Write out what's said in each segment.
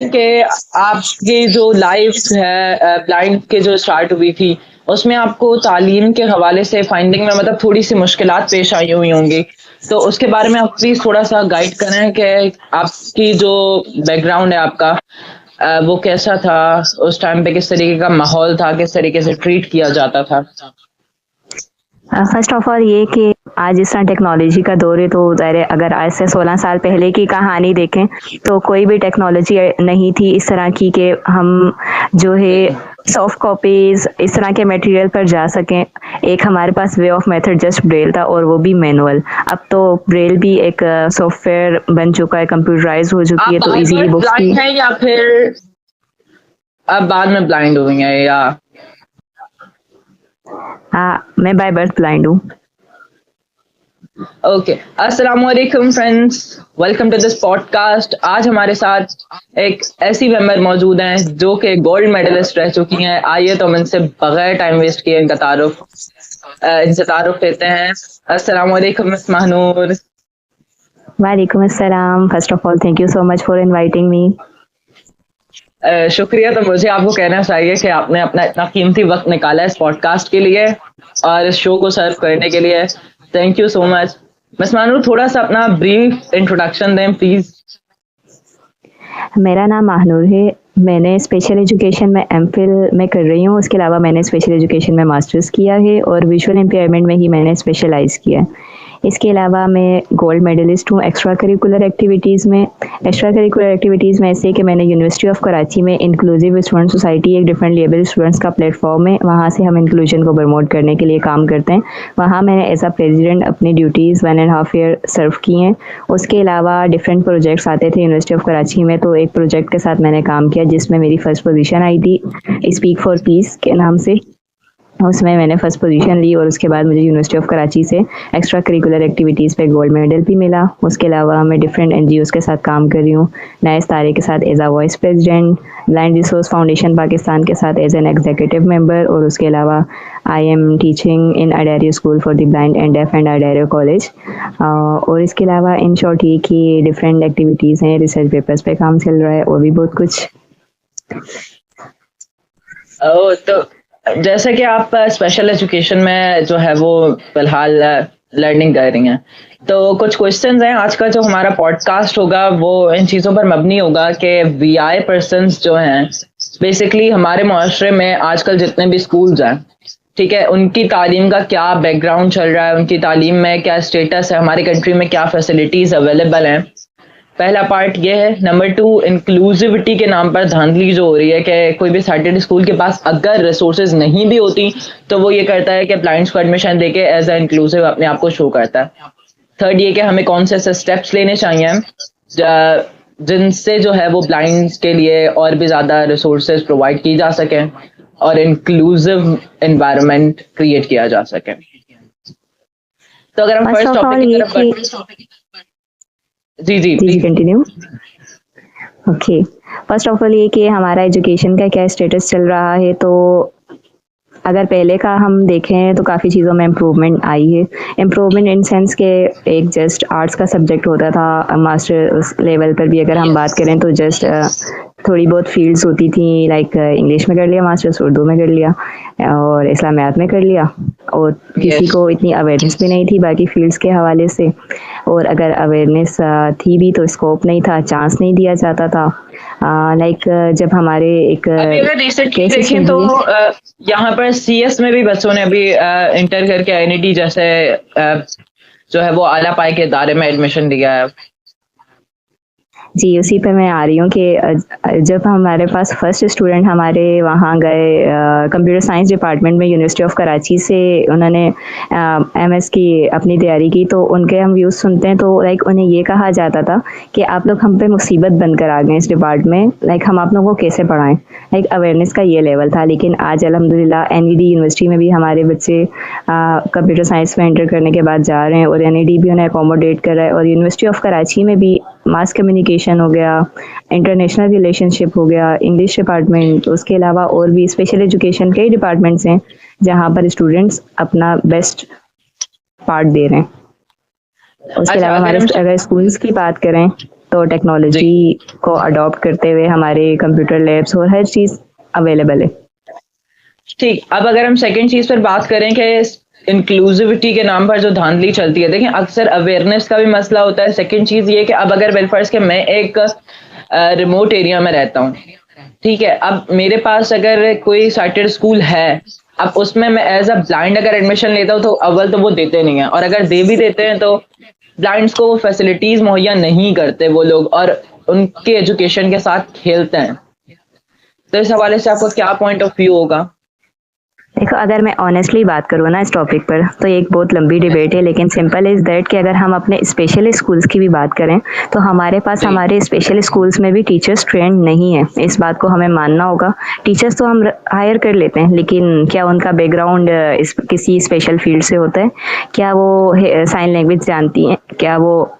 कि आपकी जो लाइफ है ब्लाइंड के जो स्टार्ट हुई थी, उसमें आपको तालीम के हवाले से फाइंडिंग में मतलब थोड़ी-सी मुश्किलात पेश आई हुई होंगी। तो उसके बारे में आप प्लीज़ थोड़ा-सा गाइड करें कि आपकी जो बैकग्राउंड है आपका वो कैसा था? उस टाइम पे किस तरीके का माहौल था? किस तरीके से ट्रीट किया जाता था? फर्स्ट ऑफ ऑल ये कि आज जिस तरह टेक्नोलॉजी का दौर है तो ज़ाहिर है अगर आज से 16 साल पहले की कहानी देखें तो कोई भी टेक्नोलॉजी नहीं थी इस तरह की कि हम जो है सॉफ्ट कॉपीज़ इस तरह के मटेरियल पर जा सकें। एक हमारे पास way of method just Braille था और वो भी मैनुअल। अब तो ब्रेल भी एक सॉफ्टवेयर बन चुका है, कंप्यूटराइज़ हो चुकी है, आप तो बाय इजीली बर्थ बुक्स की ब्लाइंड हैं या फिर आप बाद में ब्लाइंड हुई हैं या मैं बाय बर्थ ब्लाइंड हूँ। ओके, अस्सलाम वालेकुम friends, welcome to this podcast. आज हमारे साथ एक ऐसी मेंबर मौजूद हैं जो कि गोल्ड मेडलिस्ट रह चुकी हैं। आइए तो हम इनसे बगैर टाइम वेस्ट किए इनसे तारुफ लेते हैं। अस्सलाम वालेकुम मिस महानूर। वालेकुम अस्सलाम। First of all thank you so much for inviting me. शुक्रिया तो मुझे आपको कहना चाहिए कि आपने अपना इतना कीमती वक्त निकाला है इस पॉडकास्ट के लिए और इस शो को सर्व करने के लिए। Thank you so much. Miss Mahnoor, थोड़ा सा अपना ब्रीफ इंट्रोडक्शन दें प्लीज। मेरा नाम महानूर है। मैंने स्पेशल एजुकेशन में एमफिल में कर रही हूँ। उसके अलावा मैंने स्पेशल एजुकेशन में मास्टर्स किया है और विजुअल इम्पेयरमेंट में ही मैंने स्पेशलाइज़ किया है। इसके अलावा मैं गोल्ड मेडलिस्ट हूँ एक्स्ट्रा करिकुलर एक्टिविटीज़ में। एक्स्ट्रा करिकुलर एक्टिविटीज़ में ऐसे कि मैंने यूनिवर्सिटी ऑफ कराची में इंक्लूसिव स्टूडेंट सोसाइटी एक डिफरेंट लेवल स्टूडेंट्स का प्लेटफॉर्म है, वहाँ से हम इंक्लूजन को प्रमोट करने के लिए काम करते हैं। वहाँ मैंने एज अ प्रेसिडेंट अपनी ड्यूटीज़ 1.5 ईयर सर्व की हैं। उसके अलावा डिफरेंट प्रोजेक्ट्स आते थे यूनिवर्सिटी ऑफ कराची में, तो एक प्रोजेक्ट के साथ मैंने काम किया जिसमें मेरी फर्स्ट पोजीशन आई थी स्पीक फॉर पीस के नाम से। उसमें मैंने फर्स्ट पोजीशन ली और उसके बाद मुझे यूनिवर्सिटी ऑफ कराची से एक्स्ट्रा करिकुलर एक्टिविटीज़ पे गोल्ड मेडल भी मिला। उसके अलावा मैं डिफरेंट एनजीओज़ के साथ काम कर रही हूँ। नए सितारे के साथ as a vice president, blind resource foundation Pakistan के साथ एज एन एग्जीक्यूटिव मेंबर, और उसके अलावा I am teaching in Ida Rieu school for the blind and deaf and Ida Rieu college. और इसके अलावा इन शॉर्ट ये कि डिफरेंट एक्टिविटीज़ हैं, रिसर्च पेपर्स पे काम चल रहा है और भी बहुत कुछ। तो जैसे कि आप स्पेशल एजुकेशन में जो है वो फिलहाल लर्निंग कर रही हैं, तो कुछ क्वेश्चंस हैं। आज का जो हमारा पॉडकास्ट होगा वो इन चीज़ों पर मबनी होगा कि वीआई पर्सन्स जो हैं बेसिकली हमारे माशरे में आजकल जितने भी स्कूल्स हैं, ठीक है, उनकी तालीम का क्या बैकग्राउंड चल रहा है, उनकी तालीम में क्या स्टेटस है, हमारी कंट्री में क्या फैसिलिटीज़ अवेलेबल हैं। पहला पार्ट ये है। नंबर 2, इंक्लूसिविटी के नाम पर धांधली जो हो रही है कि कोई भी सैटरडे स्कूल के पास अगर रिसोर्सेज नहीं भी होती तो वो ये करता है कि ब्लाइंड्स को एडमिशन देके एज ए इंक्लूसिव अपने आप को शो करता है। थर्ड ये कि हमें कौन से ऐसे स्टेप्स लेने चाहिए जिनसे जो है वो ब्लाइंड्स के लिए और भी ज़्यादा रिसोर्सेज प्रोवाइड की जा सकें और इंक्लूसिव एनवायरनमेंट क्रिएट किया जा सके। तो अगर हम फर्स्ट टॉपिक की तरफ बढ़ते, जी जी जी continue. Okay, first of all ये कि हमारा एजुकेशन का क्या स्टेटस चल रहा है। तो अगर पहले का हम देखें तो काफ़ी चीज़ों में इम्प्रूवमेंट आई है। इम्प्रूवमेंट इन सेंस के एक जस्ट आर्ट्स का सब्जेक्ट होता था मास्टर लेवल पर भी, अगर हम बात करें तो जस्ट थोड़ी बहुत फील्ड्स होती थी, लाइक इंग्लिश में कर लिया मास्टर्स, उर्दू में कर लिया और इस्लामियात में कर लिया, और किसी को इतनी अवेयरनेस भी नहीं थी बाकी फील्ड्स के हवाले से, और अगर अवेयरनेस थी भी तो स्कोप नहीं था, चांस नहीं दिया जाता था। लाइक जब हमारे एक रिसेंटली देखें तो यहाँ पर सीएस में भी बच्चों ने अभी इंटर करके आईएनटी जैसे जो है वो आला पाई के दायरे में एडमिशन लिया है। जी, उसी पे मैं आ रही हूँ कि जब हमारे पास फर्स्ट स्टूडेंट हमारे वहाँ गए कंप्यूटर साइंस डिपार्टमेंट में यूनिवर्सिटी ऑफ कराची से, उन्होंने एमएस की अपनी तैयारी की, तो उनके हम व्यूज़ सुनते हैं तो लाइक उन्हें ये कहा जाता था कि आप लोग हम पे मुसीबत बनकर आ गए इस डिपार्टमेंट में, लाइक हम आप लोगों को कैसे पढ़ाएं। लाइक अवेयरनेस का ये लेवल था। लेकिन आज अल्हम्दुलिल्लाह एनईडी यूनिवर्सिटी में भी हमारे बच्चे कंप्यूटर साइंस में एंटर करने के बाद जा रहे हैं और एनईडी भी उन्हें अकोमोडेट कर रहा है, और यूनिवर्सिटी ऑफ कराची में भी मास कम्युनिकेशन हो गया, इंटरनेशनल रिलेशनशिप हो गया, इंग्लिश डिपार्टमेंट, उसके अलावा और भी स्पेशल एजुकेशन के डिपार्टमेंट्स हैं जहाँ पर स्टूडेंट्स अपना बेस्ट पार्ट दे रहे हैं। उसके अलावा हमारे अगर स्कूल्स की बात करें तो टेक्नोलॉजी को अडॉप्ट करते हुए हमारे कंप्यूटर लैब्स और हर चीज़ अवेलेबल है। ठीक, अब अगर हम सेकंड चीज पर बात करें कि इंक्लूसिविटी के नाम पर जो धांधली चलती है, देखें अक्सर अवेयरनेस का भी मसला होता है। सेकंड चीज ये कि अब अगर वेलफेयर्स के मैं एक रिमोट एरिया में रहता हूँ, ठीक है, अब मेरे पास अगर कोई साइटेड स्कूल है, अब उसमें मैं एज अ ब्लाइंड अगर एडमिशन लेता हूँ तो अव्वल तो वो देते नहीं है, और अगर दे भी देते हैं तो ब्लाइंड्स को वो फैसिलिटीज मुहैया नहीं करते वो लोग, और उनके एजुकेशन के साथ खेलते हैं। तो इस हवाले से आपका क्या पॉइंट ऑफ व्यू होगा? देखो, अगर मैं ऑनेस्टली बात करूँ ना इस टॉपिक पर, तो एक बहुत लंबी डिबेट है, लेकिन सिंपल इज़ दैट कि अगर हम अपने स्पेशल स्कूल्स की भी बात करें तो हमारे पास हमारे स्पेशल स्कूल्स में भी टीचर्स ट्रेंड नहीं है। इस बात को हमें मानना होगा। टीचर्स तो हम हायर कर लेते हैं, लेकिन क्या उनका बैकग्राउंड किसी स्पेशल फील्ड से होता है? क्या वो साइन लैंग्वेज जानती हैं? क्या वो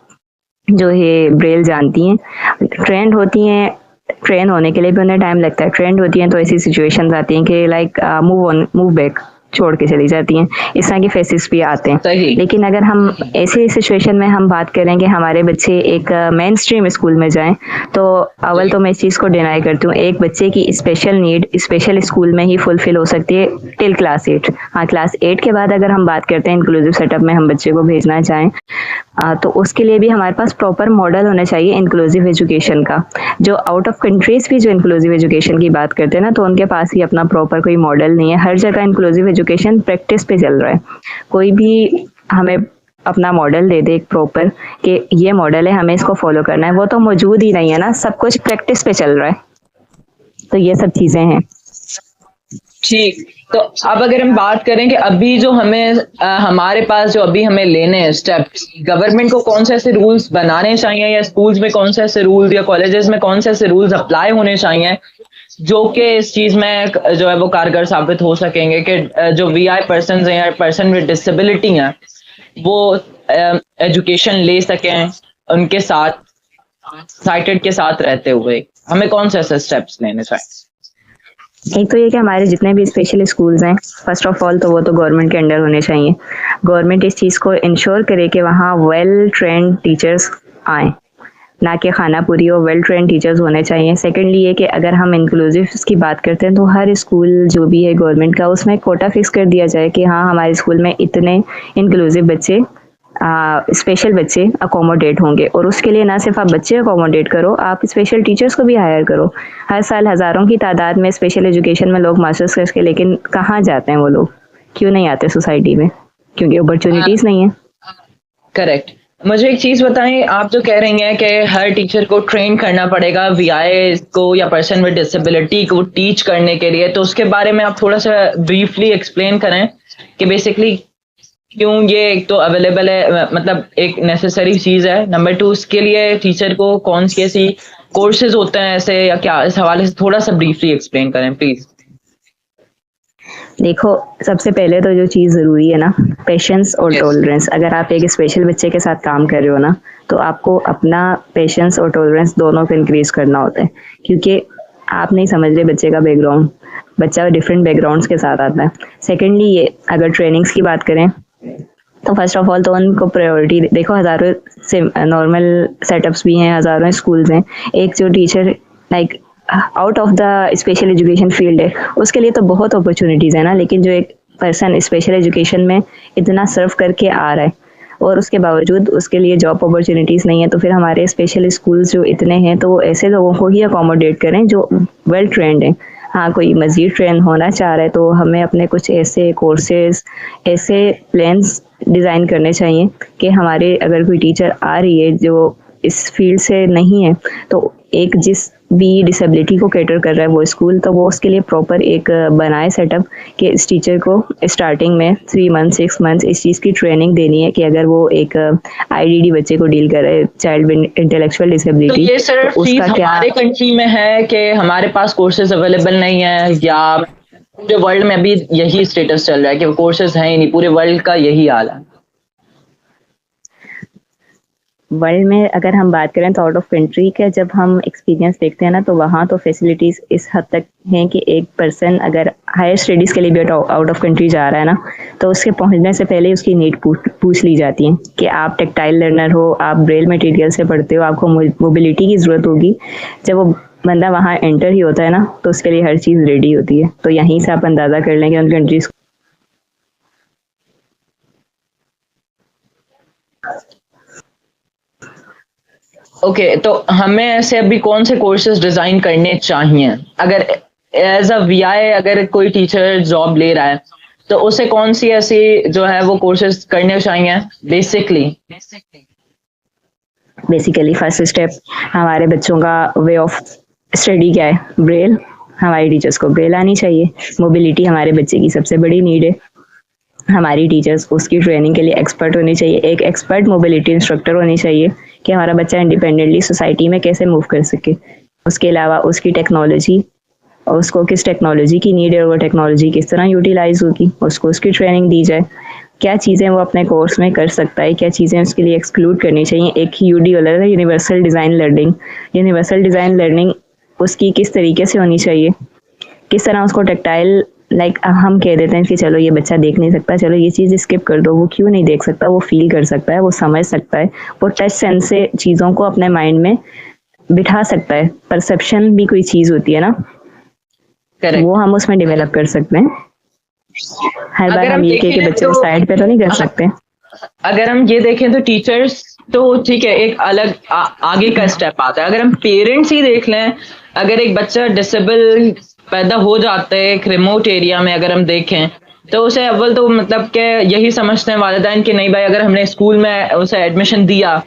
जो है ब्रेल जानती हैं? ट्रेंड होती हैं, ट्रेन होने के लिए भी उन्हें टाइम लगता है। ट्रेंड होती हैं तो ऐसी सिचुएशंस आती हैं कि लाइक मूव बैक छोड़ के चली जाती हैं। इस तरह के फेसेस भी आते हैं। लेकिन अगर हम ऐसे सिचुएशन में हम बात करें कि हमारे बच्चे एक मेन स्ट्रीम स्कूल में जाएं, तो अव्वल तो मैं इस चीज़ को डिनाई करती हूँ। एक बच्चे की स्पेशल नीड स्पेशल स्कूल में ही फुलफिल हो सकती है टिल क्लास 8। हाँ, क्लास 8 के बाद अगर हम बात करते हैं इंक्लूसिव सेटअप में हम बच्चे को भेजना चाहें, तो उसके लिए भी हमारे पास प्रॉपर मॉडल होना चाहिए इंक्लूसिव एजुकेशन का। जो आउट ऑफ कंट्रीज भी जो इंक्लूसिव एजुकेशन की बात करते हैं ना, तो उनके पास ही अपना प्रॉपर कोई मॉडल नहीं है। हर जगह इंक्लूसिव एजुकेशन प्रैक्टिस पे चल रहा है। कोई भी हमें अपना मॉडल दे दे एक प्रॉपर कि ये मॉडल है, हमें इसको फॉलो करना है, वो तो मौजूद ही नहीं है ना। सब कुछ प्रैक्टिस पे चल रहा है। तो ये सब चीजें हैं। ठीक, तो अब अगर हम बात करें कि अभी जो हमें हमारे पास जो अभी हमें लेने हैं स्टेप्स, गवर्नमेंट को कौन से ऐसे रूल्स बनाने चाहिए, या स्कूल्स में कौन से ऐसे रूल्स, या कॉलेजेस में कौन से ऐसे रूल्स अप्लाई होने चाहिए जो कि इस चीज में जो है वो कारगर साबित हो सकेंगे कि जो वीआई पर्सन हैं या पर्सन विद डिसेबिलिटी हैं वो एजुकेशन ले सकें उनके साथ, साइटेड के साथ रहते हुए। हमें कौन से ऐसे स्टेप्स लेने चाहिए? एक तो ये कि हमारे जितने भी स्पेशल स्कूल्स हैं, फर्स्ट ऑफ ऑल तो वो तो गवर्नमेंट के अंडर होने चाहिए। गवर्नमेंट इस चीज़ को इंश्योर करे कि वहाँ वेल ट्रेंड टीचर्स आएँ, ना कि खानापुरी हो। वेल ट्रेंड टीचर्स होने चाहिए। सेकेंडली ये कि अगर हम इंक्लूसिव की बात करते हैं तो हर स्कूल जो भी है गवर्नमेंट का, उसमें कोटा फिक्स कर दिया जाए कि हाँ, हमारे स्कूल में इतने इंक्लूसिव बच्चे, स्पेशल बच्चे अकोमोडेट होंगे। और उसके लिए ना सिर्फ आप बच्चे अकोमोडेट करो, आप स्पेशल टीचर्स को भी हायर करो। हर साल हज़ारों की तादाद में स्पेशल एजुकेशन में लोग मास्टर्स करके, लेकिन कहाँ जाते हैं वो लोग? क्यों नहीं आते सोसाइटी में? क्योंकि अपॉर्चुनिटीज़ नहीं है। करेक्ट। मुझे एक चीज बताएं, आप जो कह रही हैं कि हर टीचर को ट्रेन करना पड़ेगा वीआई को या पर्सन विद डिसेबिलिटी को टीच करने के लिए, तो उसके बारे में आप थोड़ा सा ब्रीफली एक्सप्लेन करें कि बेसिकली क्यों ये एक तो अवेलेबल है, मतलब एक नेसेसरी चीज है। नंबर 2, इसके लिए टीचर को कौन सी ऐसी कोर्सेज होते हैं ऐसे, या क्या? इस हवाले से थोड़ा सा ब्रीफली एक्सप्लेन करें प्लीज। देखो, सबसे पहले तो जो चीज़ ज़रूरी है ना, पेशेंस और टॉलरेंस। अगर आप एक स्पेशल बच्चे के साथ काम कर रहे हो ना, तो आपको अपना पेशेंस और टॉलरेंस दोनों को इंक्रीज करना होता है, क्योंकि आप नहीं समझ रहे बच्चे का बैकग्राउंड। बच्चा डिफरेंट बैकग्राउंड्स के साथ आता है। सेकेंडली ये, अगर ट्रेनिंग्स की बात करें तो फर्स्ट ऑफ ऑल तो उनको प्रायोरिटी देखो। हज़ारों से नॉर्मल सेटअप्स भी हैं, हज़ारों स्कूल्स हैं। एक जो teacher like out of the special education field है, उसके लिए तो बहुत अपॉर्चुनिटीज़ है ना। लेकिन जो एक पर्सन स्पेशल एजुकेशन में इतना सर्व करके आ रहा है और उसके बावजूद उसके लिए जॉब अपॉर्चुनिटीज़ नहीं है, तो फिर हमारे स्पेशल स्कूल्स जो इतने हैं तो वो ऐसे लोगों को ही अकोमोडेट करें जो वेल ट्रेंड हैं। हाँ, कोई मज़ीद ट्रेन होना चाह रहा है तो हमें अपने कुछ ऐसे कोर्सेज, ऐसे प्लान्स डिज़ाइन करने चाहिए कि हमारे अगर कोई टीचर आ रही है जो इस फील्ड से नहीं है, तो एक जिस भी डिसेबिलिटी को कैटर कर रहा है वो स्कूल, तो वो उसके लिए प्रॉपर एक बनाए सेटअप कि इस टीचर को स्टार्टिंग में 3 मंथ 6 मंथ इस चीज़ की ट्रेनिंग देनी है कि अगर वो एक आईडीडी बच्चे को डील कर रहे, चाइल्ड विद इंटेलेक्चुअल डिसेबिलिटी, तो ये सर तो उसका क्या हमारे कंट्री में है कि हमारे पास कोर्सेज अवेलेबल नहीं है, या पूरे वर्ल्ड में अभी यही स्टेटस चल रहा है कि कोर्सेज हैं ही नहीं? पूरे वर्ल्ड का यही हाल है। वर्ल्ड में अगर हम बात करें तो आउट ऑफ कंट्री का जब हम एक्सपीरियंस देखते हैं ना, तो वहाँ तो फैसिलिटीज़ इस हद तक हैं कि एक पर्सन अगर हायर स्टडीज़ के लिए भी आउट ऑफ कंट्री जा रहा है ना, तो उसके पहुँचने से पहले उसकी नीड पूछ ली जाती है कि आप टेक्टाइल लर्नर हो, आप ब्रेल मटेरियल से पढ़ते हो, आपको मोबिलिटी की ज़रूरत होगी। जब वो बंदा वहाँ एंटर ही होता है ना, तो उसके लिए हर चीज़ रेडी होती है। तो यहीं से आप अंदाज़ा कर लें कि उन कंट्रीज़ ओके, तो हमें ऐसे अभी कौन से कोर्सेज डिजाइन करने चाहिए? अगर एज अ वीआई अगर कोई टीचर जॉब ले रहा है तो उसे कौन सी ऐसी जो है वो कोर्सेज करने चाहिए बेसिकली? बेसिकली फर्स्ट स्टेप हमारे बच्चों का वे ऑफ स्टडी क्या है, ब्रेल। हमारे टीचर्स को ब्रेल आनी चाहिए। मोबिलिटी हमारे बच्चे की सबसे बड़ी नीड है। हमारी टीचर्स उसकी ट्रेनिंग के लिए एक्सपर्ट होनी चाहिए। एक एक्सपर्ट मोबिलिटी इंस्ट्रक्टर होनी चाहिए कि हमारा बच्चा इंडिपेंडेंटली सोसाइटी में कैसे मूव कर सके। उसके अलावा उसकी टेक्नोलॉजी और उसको किस टेक्नोलॉजी की नीड है और वो टेक्नोलॉजी किस तरह यूटिलाइज होगी, उसको उसकी ट्रेनिंग दी जाए। क्या चीज़ें वो अपने कोर्स में कर सकता है, क्या चीज़ें उसके लिए एक्सक्लूड करनी चाहिए। एक यूडी वाला है universal design learning. Universal design learning उसकी किस तरीके से होनी चाहिए, किस तरह उसको टेक्टाइल लाइक हम कह देते हैं कि चलो ये बच्चा देख नहीं सकता, चलो ये चीज़ स्किप कर दो। वो क्यों नहीं देख सकता? वो फील कर सकता है, वो समझ सकता है, वो टच सेंस से चीज़ों को अपने माइंड में बिठा सकता है। परसेप्शन भी कोई चीज़ होती है ना, करेक्ट। वो हम उसमें डेवलप कर सकते हैं। हर बार अगर हम हम ये कह के देखें बच्चे को तो साइड पे तो नहीं कर सकते। अगर हम ये देखें तो टीचर्स तो ठीक है, एक अलग आगे का स्टेप आता है। अगर हम पेरेंट्स ही देख लें, अगर एक बच्चा डिसेबल पैदा हो जाता है एक रिमोट एरिया में, अगर हम देखें तो उसे अव्वल तो मतलब के यही समझते हैं वालिदैन कि नहीं भाई, अगर हमने स्कूल में उसे एडमिशन दिया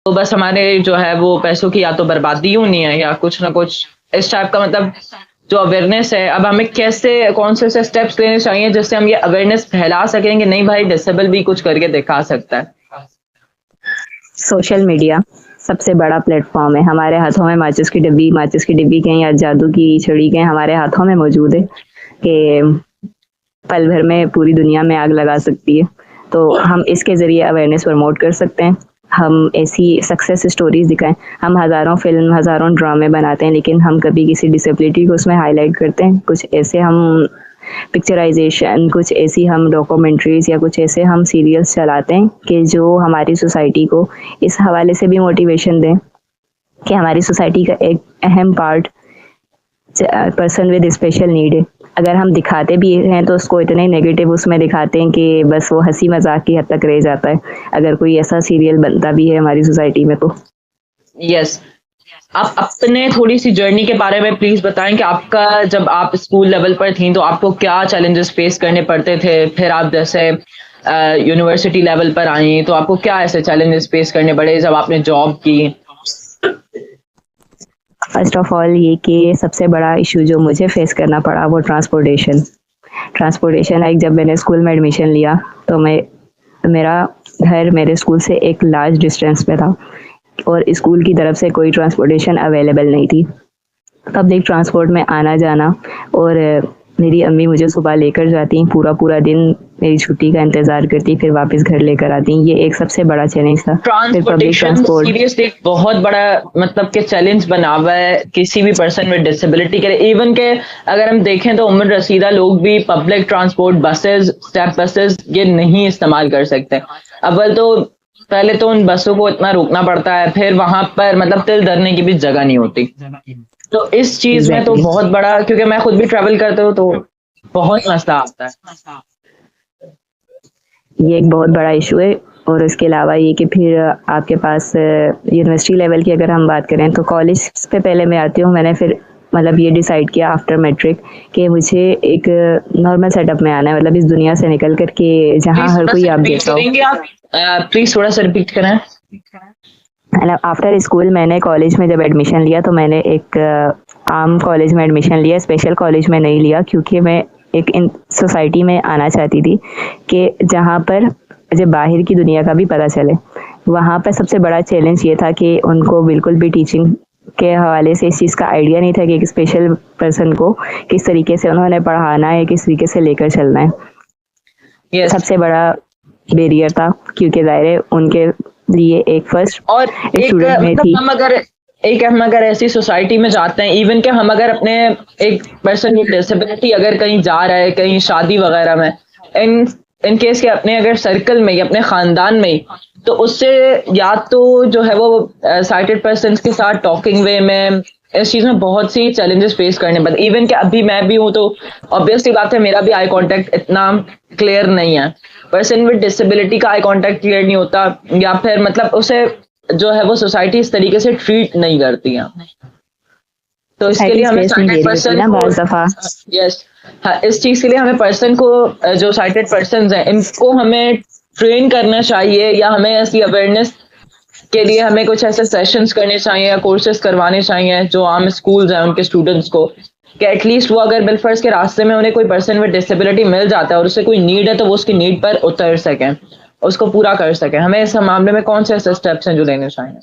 तो बस हमारे जो है वो पैसों की या तो बर्बादी होनी है या कुछ ना कुछ इस टाइप का, मतलब जो अवेयरनेस है। अब हमें कैसे कौन से स्टेप्स लेने चाहिए जिससे हम ये अवेयरनेस फैला सकें कि नहीं भाई, डिसेबल भी कुछ करके दिखा सकता है? सोशल मीडिया सबसे बड़ा प्लेटफॉर्म है। हमारे हाथों में माचिस की डिब्बी कहीं या जादू की छड़ी कहीं हमारे हाथों में मौजूद है कि पल भर में पूरी दुनिया में आग लगा सकती है। तो हम इसके ज़रिए अवेयरनेस प्रमोट कर सकते हैं। हम ऐसी सक्सेस स्टोरीज दिखाएं। हम हज़ारों फिल्म, हज़ारों ड्रामे बनाते हैं, लेकिन हम कभी किसी डिसेबिलिटी को उसमें हाईलाइट करते हैं। कुछ ऐसे हम पिक्चराइजेशन, कुछ ऐसी हम डॉक्यूमेंट्रीज या कुछ ऐसे हम सीरियल्स चलाते हैं कि जो हमारी सोसाइटी को इस हवाले से भी मोटिवेशन दें कि हमारी सोसाइटी का एक अहम part person with special need है। अगर हम दिखाते भी हैं तो उसको इतने नेगेटिव उसमें दिखाते हैं कि बस वो हंसी मजाक की हद तक रह जाता है। अगर कोई ऐसा सीरियल बनता भी है हमारी सोसाइटी में तो। यस, आप अपने थोड़ी सी जर्नी के बारे में प्लीज बताएं कि आपका जब आप स्कूल लेवल पर थी तो आपको क्या चैलेंजेस फेस करने पड़ते थे, फिर आप जैसे यूनिवर्सिटी लेवल पर आई तो आपको क्या ऐसे चैलेंजेस फेस करने पड़े जब आपने जॉब की? फर्स्ट ऑफ ऑल ये कि सबसे बड़ा इशू जो मुझे फेस करना पड़ा वो ट्रांसपोर्टेशन। लाइक जब मैंने स्कूल में एडमिशन लिया तो मेरा घर मेरे स्कूल से एक लार्ज डिस्टेंस पे था और स्कूल की तरफ से कोई ट्रांसपोर्टेशन अवेलेबल नहीं थी। पब्लिक ट्रांसपोर्ट में आना जाना, और मेरी अम्मी मुझे सुबह लेकर जाती, पूरा दिन मेरी छुट्टी का इंतजार करती, फिर वापस घर लेकर आती। ये एक सबसे बड़ा चैलेंज था। फिर पब्लिक ट्रांसपोर्ट सीरियसली बहुत बड़ा मतलब कि चैलेंज बना हुआ है किसी भी पर्सन विद डिसेबिलिटी के लिए। इवन के अगर हम देखें तो उम्र रसीदा लोग भी public transport, buses, step buses ये नहीं इस्तेमाल कर सकते। अव्वल तो पहले तो उन बसों को इतना रोकना पड़ता है, फिर वहां पर मतलब तिल धरने की भी जगह नहीं होती। तो इस चीज में तो बहुत बड़ा, क्योंकि मैं खुद भी ट्रैवल करता हूँ तो बहुत मसला आता है। ये एक बहुत बड़ा इशू है। और इसके अलावा ये कि फिर आपके पास यूनिवर्सिटी लेवल की अगर हम बात करें तो कॉलेज पे पहले मैं आती हूँ। मैंने फिर मतलब ये डिसाइड किया आफ्टर मैट्रिक कि मुझे एक नॉर्मल सेटअप में आना है, मतलब इस दुनिया से निकल कर के जहाँ हर कोई आप देखता हो। प्लीज थोड़ा सा रिपीट करें। आफ्टर स्कूल मैंने कॉलेज में जब एडमिशन लिया तो मैंने एक आम कॉलेज में एडमिशन लिया, स्पेशल कॉलेज में नहीं लिया, क्योंकि मैं एक इन सोसाइटी में आना चाहती थी कि जहाँ पर मुझे बाहर की दुनिया का भी पता चले। वहाँ पर सबसे बड़ा चैलेंज ये था कि उनको बिल्कुल भी टीचिंग के हवाले से इस चीज़ का आइडिया नहीं था कि एक स्पेशल पर्सन को किस तरीके से उन्होंने पढ़ाना है, किस तरीके से लेकर चलना है। सबसे बड़ा बैरियर था, क्योंकि ज़ाहिर है उनके लिए एक फर्स्ट और एक स्टूडेंट में मतलब थी। हम अगर ऐसी सोसाइटी में जाते हैं, इवन कि हम अगर अपने एक पर्सन विद डिसेबिलिटी अगर कहीं जा रहा है, कहीं शादी वगैरह में, इन इन केस के अपने अगर सर्कल में ही, अपने खानदान में ही, तो उससे या तो जो है वो साइटेड पर्सन के साथ टॉकिंग वे में इस चीज में बहुत सी चैलेंजेस फेस करने पड़ते। इवन कि अभी मैं भी हूँ तो ऑब्वियसली बात है, मेरा भी आई कांटेक्ट इतना क्लियर नहीं है। पर्सन विद डिसेबिलिटी का आई कांटेक्ट क्लियर नहीं होता, या फिर मतलब उसे जो है वो सोसाइटी इस तरीके से ट्रीट नहीं करती है। तो इसके लिए हमें साइटेड पर्सन को, बाज़ दफ़ा यस, हाँ, इस चीज के लिए हमें पर्सन को, जो साइटेड पर्सन हैं इनको हमें ट्रेन करना चाहिए, या हमें ऐसी अवेयरनेस के लिए हमें कुछ ऐसे सेशंस करने चाहिए या कोर्सेज करवाने चाहिए जो आम स्कूल्स हैं उनके स्टूडेंट्स को, कि एटलीस्ट वो अगर बिलफर्ज के रास्ते में उन्हें कोई पर्सन विद डिसेबिलिटी मिल जाता है और उसे कोई नीड है, तो वो उसकी नीड पर उतर सकें, उसको पूरा कर सकें। हमें इस मामले में कौन से ऐसे स्टेप्स हैं जो लेने चाहिए?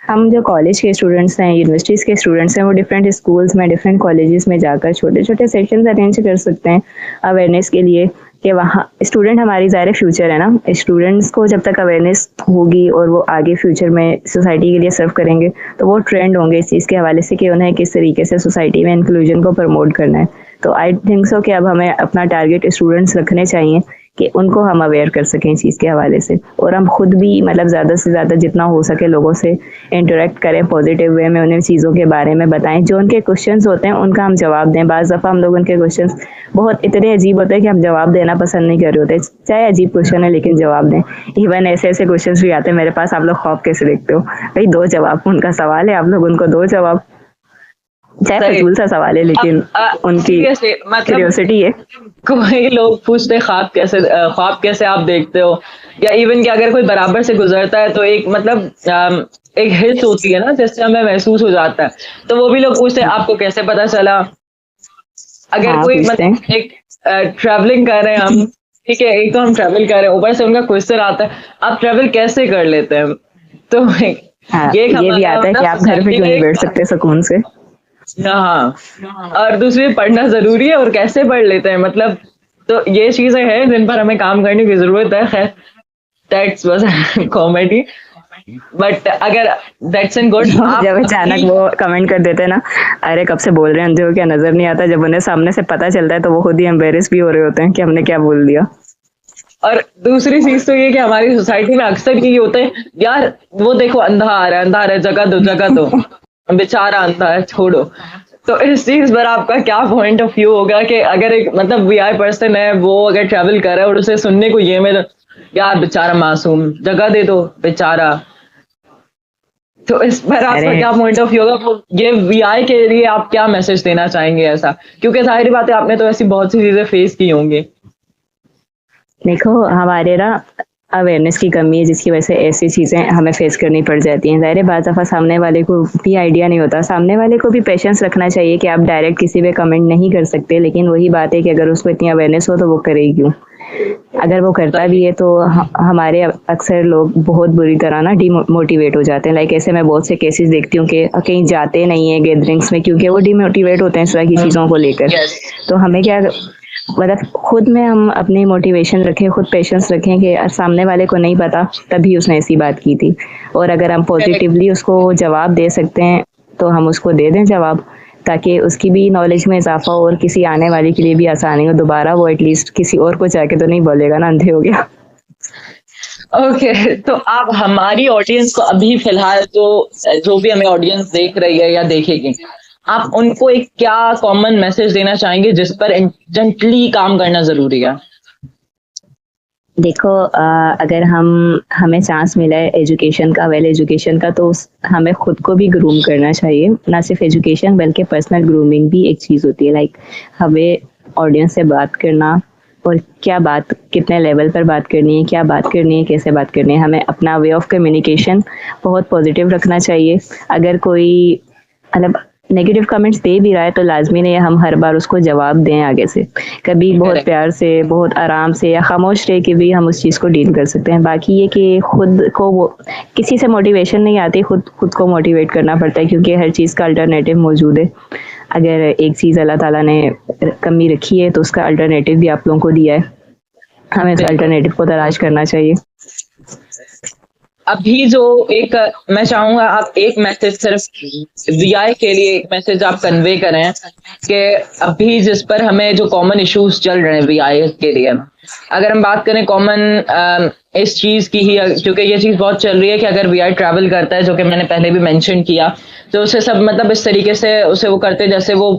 हम जो कॉलेज के स्टूडेंट्स हैं, यूनिवर्सिटीज़ के स्टूडेंट्स हैं, वो डिफरेंट स्कूल्स में, डिफरेंट कॉलेजेस में जाकर छोटे छोटे सेशंस अरेंज कर सकते हैं अवेयरनेस के लिए, कि वहाँ स्टूडेंट हमारी ज़ाहिर फ्यूचर है ना। स्टूडेंट्स को जब तक अवेयरनेस होगी और वो आगे फ्यूचर में सोसाइटी के लिए सर्व करेंगे, तो वो ट्रेंड होंगे इस चीज़ के हवाले से कि उन्हें किस तरीके से सोसाइटी में इंक्लूजन को प्रमोट करना है। तो आई थिंक सो कि अब हमें अपना टारगेट स्टूडेंट्स रखने चाहिए कि उनको हम अवेयर कर सकें इस चीज़ के हवाले से, और हम खुद भी मतलब ज़्यादा से ज़्यादा जितना हो सके लोगों से इंटरेक्ट करें, पॉजिटिव वे में उन्हें चीज़ों के बारे में बताएं। जो उनके क्वेश्चंस होते हैं उनका हम जवाब दें। बाज़ दफ़ा हम लोग उनके क्वेश्चंस बहुत इतने अजीब होते हैं कि हम जवाब देना पसंद नहीं कर रहे होते, चाहे अजीब क्वेश्चन है लेकिन जवाब दें। इवन ऐसे ऐसे क्वेश्चन भी आते हैं मेरे पास, आप लोग ख्वाब कैसे देखते हो? भाई दो जवाब, उनका सवाल है, आप लोग उनको दो जवाब। चाहे फजूल सा सवाल है लेकिन उनकी क्यूरियोसिटी है। कोई लोग पूछते ख्वाब कैसे आप देखते हो, या इवन कि अगर कोई बराबर से गुजरता है तो एक मतलब एक हिट होती है ना जिससे हमें महसूस हो जाता है, तो वो भी लोग पूछते हैं आपको कैसे पता चला। अगर कोई मतलब एक ट्रैवलिंग कर रहे हैं हम, ठीक है, एक तो हम ट्रैवल कर रहे हैं, ऊपर से उनका क्वेश्चन आता है आप ट्रैवल कैसे कर लेते हैं, तो ये भी आता है कि आप घर पे क्यों नहीं बैठ सकते सुकून से। हाँ, और दूसरी पढ़ना जरूरी है और कैसे पढ़ लेते हैं, मतलब तो ये चीजें हैं जिन पर हमें काम करने की जरूरत है। खैर दैट्स वाज कॉमेडी, बट अगर दैट्स इन गुड। जब अचानक वो कमेंट कर देते हैं ना, अरे कब से बोल रहे हैं, अंधे हो क्या नजर नहीं आता, जब उन्हें सामने से पता चलता है तो वो खुद ही एम्बेरस भी हो रहे होते हैं कि हमने क्या बोल दिया। और दूसरी चीज तो ये कि हमारी सोसाइटी में अक्सर ये होता है, यार वो देखो अंधा आ रहा है, अंधा आ रहा है, जगह दो बेचारा अंधा है, छोड़ो। तो इस चीज पर आपका क्या पॉइंट ऑफ व्यू होगा कि अगर एक मतलब वीआई पर्सन है, वो अगर ट्रैवल कर रहा है और उसे सुनने को ये मेरा यार बेचारा मासूम, जगह दे दो बेचारा, तो इस पर आपका क्या पॉइंट ऑफ व्यू होगा? ये वीआई के लिए आप क्या मैसेज देना चाहेंगे ऐसा? क्योंकि जाहिर बात है आपने तो ऐसी बहुत सी चीजें फेस की होंगी। देखो हमारे ना अवेयरनेस की कमी है जिसकी वजह से ऐसी चीज़ें हमें फेस करनी पड़ जाती हैं। ज़ाहिर बात दफ़ा सामने वाले को भी आइडिया नहीं होता, सामने वाले को भी पेशेंस रखना चाहिए कि आप डायरेक्ट किसी पे कमेंट नहीं कर सकते, लेकिन वही बात है कि अगर उसको इतनी अवेयरनेस हो तो वो करे क्यों। अगर वो करता भी है तो हमारे अक्सर लोग बहुत बुरी तरह ना डीमोटिवेट हो जाते हैं। लाइक ऐसे मैं बहुत से केसेस देखती हूँ कि कहीं जाते नहीं है गैदरिंग्स में क्योंकि वो डीमोटिवेट होते हैं इस तरह की चीज़ों को लेकर। तो हमें क्या मतलब खुद में हम अपनी मोटिवेशन रखें, खुद पेशेंस रखें कि सामने वाले को नहीं पता तभी उसने ऐसी बात की थी, और अगर हम पॉजिटिवली उसको जवाब दे सकते हैं तो हम उसको दे दें जवाब, ताकि उसकी भी नॉलेज में इजाफा हो और किसी आने वाले के लिए भी आसानी हो। दोबारा वो एटलीस्ट किसी और को जाके तो नहीं बोलेगा ना अंधे हो गया। ओके, तो आप हमारी ऑडियंस को अभी फिलहाल तो जो भी हमें ऑडियंस देख रही है या देखेगी, आप उनको एक क्या कॉमन मैसेज देना चाहेंगे जिस पर इंटेंटली काम करना जरूरी है? देखो अगर हमें चांस मिला है एजुकेशन का, वेल एजुकेशन का, तो हमें खुद को भी ग्रूम करना चाहिए। ना सिर्फ एजुकेशन बल्कि पर्सनल ग्रूमिंग भी एक चीज़ होती है। लाइक हमें ऑडियंस से बात करना और क्या बात कितने लेवल पर बात करनी है, क्या बात करनी है, कैसे बात करनी है, हमें अपना वे ऑफ कम्युनिकेशन बहुत पॉजिटिव रखना चाहिए। अगर कोई मतलब नेगेटिव कमेंट्स दे भी रहा है तो लाजमी नहीं है हम हर बार उसको जवाब दें आगे से। कभी बहुत प्यार से, बहुत आराम से या खामोश रह के भी हम उस चीज़ को डील कर सकते हैं। बाकी ये कि खुद को वो किसी से मोटिवेशन नहीं आती, खुद को मोटिवेट करना पड़ता है, क्योंकि हर चीज़ का अल्टरनेटिव मौजूद है। अगर एक चीज़ अल्लाह ताला ने कमी रखी है तो उसका अल्टरनेटिव भी आप लोगों को दिया है, हमें उस अल्टरनेटिव को तलाश करना चाहिए। अभी जो एक मैं चाहूंगा आप एक मैसेज सिर्फ वीआई के लिए एक मैसेज आप कन्वे करें कि अभी जिस पर हमें जो कॉमन इश्यूज चल रहे हैं वीआई के लिए, अगर हम बात करें कॉमन इस चीज की ही, क्योंकि ये चीज बहुत चल रही है कि अगर वीआई ट्रैवल करता है, जो कि मैंने पहले भी मेंशन किया, तो उसे सब मतलब इस तरीके से उसे वो करते जैसे वो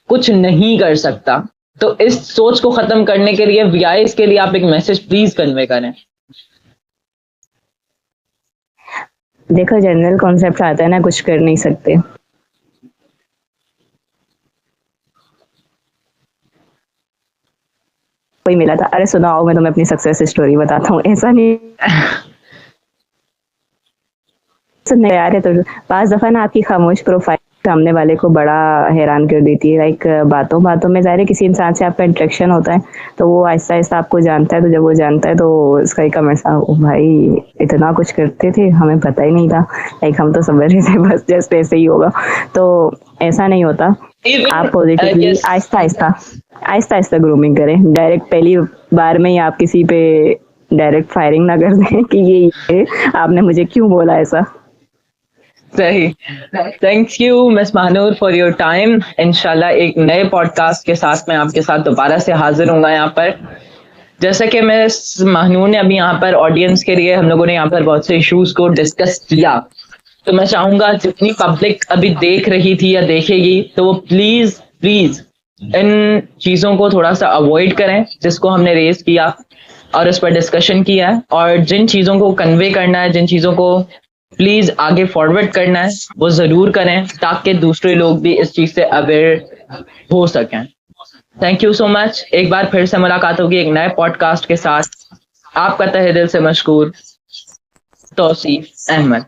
कुछ नहीं कर सकता। तो इस सोच को खत्म करने के लिए वीआई के लिए आप एक मैसेज प्लीज कन्वे करें। देखो जनरल कॉन्सेप्ट आता है ना, कुछ कर नहीं सकते। कोई मिला था, अरे सुनो आओ मैं तुम्हें अपनी सक्सेस स्टोरी बताता हूँ, ऐसा नहीं सुनने यार है। तो 5 दफा ना आपकी खामोश प्रोफाइल सामने वाले को बड़ा हैरान कर देती है। लाइक बातों बातों में ज़ाहिर है किसी इंसान से आपका इंटरेक्शन होता है तो वो आहिस्ता आहिस्ता आपको जानता है, तो जब वो जानता है तो उसका एक कमेंट था, ओ भाई इतना कुछ करते थे हमें पता ही नहीं था, लाइक हम तो समझ रहे थे बस जस्ट ऐसे ही होगा। तो ऐसा नहीं होता। आप पॉजिटिवली आहिस्ता आहिस्ता आहिस्ता ग्रूमिंग करें। डायरेक्ट पहली बार में ही आप किसी पे डायरेक्ट फायरिंग ना कर दें कि ये आपने मुझे क्यों बोला ऐसा। सही। Thank you miss Mahnoor for your time. इंशाल्लाह एक नए पॉडकास्ट के साथ मैं आपके साथ दोबारा से हाजिर होऊंगा यहाँ पर। जैसा कि मिस महानूर ने अभी यहाँ पर ऑडियंस के लिए हम लोगों ने यहाँ पर बहुत से इश्यूज को डिस्कस किया, तो मैं चाहूंगा जितनी पब्लिक अभी देख रही थी या देखेगी तो वो प्लीज प्लीज इन चीजों को थोड़ा सा अवॉइड करें जिसको हमने रेज किया और उस पर डिस्कशन किया है, और जिन चीजों को कन्वे करना है, जिन चीजों को प्लीज आगे फॉरवर्ड करना है वो जरूर करें ताकि दूसरे लोग भी इस चीज से अवेयर हो सकें। Thank you so much. एक बार फिर से मुलाकात होगी एक नए पॉडकास्ट के साथ। आपका तहे दिल से मशकूर, तौसीफ अहमद।